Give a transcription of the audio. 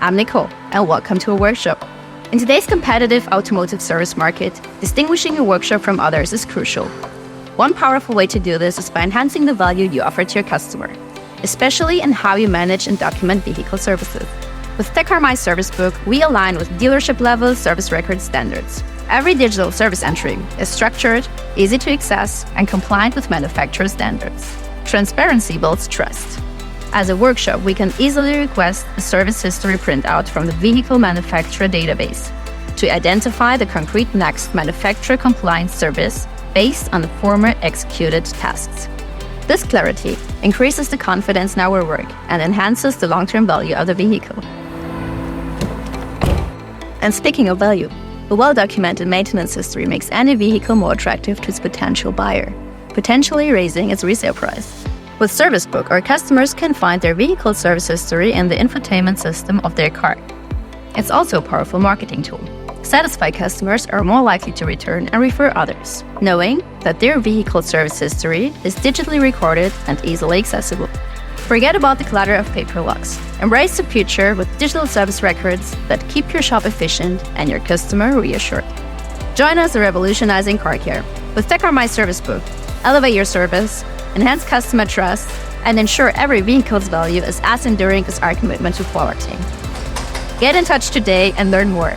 I'm Nicole, and welcome to a workshop. In today's competitive automotive service market, distinguishing a workshop from others is crucial. One powerful way to do this is by enhancing the value you offer to your customer, especially in how you manage and document vehicle services. With TechCar My Service Book, we align with dealership-level service record standards. Every digital service entry is structured, easy to access, and compliant with manufacturer standards. Transparency builds trust. As a workshop, we can easily request a service history printout from the vehicle manufacturer database to identify the concrete next manufacturer compliance service based on the former executed tasks. This clarity increases the confidence in our work and enhances the long-term value of the vehicle. And speaking of value, a well-documented maintenance history makes any vehicle more attractive to its potential buyer, potentially raising its resale price. With Service Book, our customers can find their vehicle service history in the infotainment system of their car. It's also a powerful marketing tool. Satisfied customers are more likely to return and refer others, knowing that their vehicle service history is digitally recorded and easily accessible. Forget about the clutter of paper logs. Embrace the future with digital service records that keep your shop efficient and your customer reassured. Join us in revolutionizing car care. With TechCar My Service Book, elevate your service, enhance customer trust, and ensure every vehicle's value is as enduring as our commitment to quality. Get in touch today and learn more.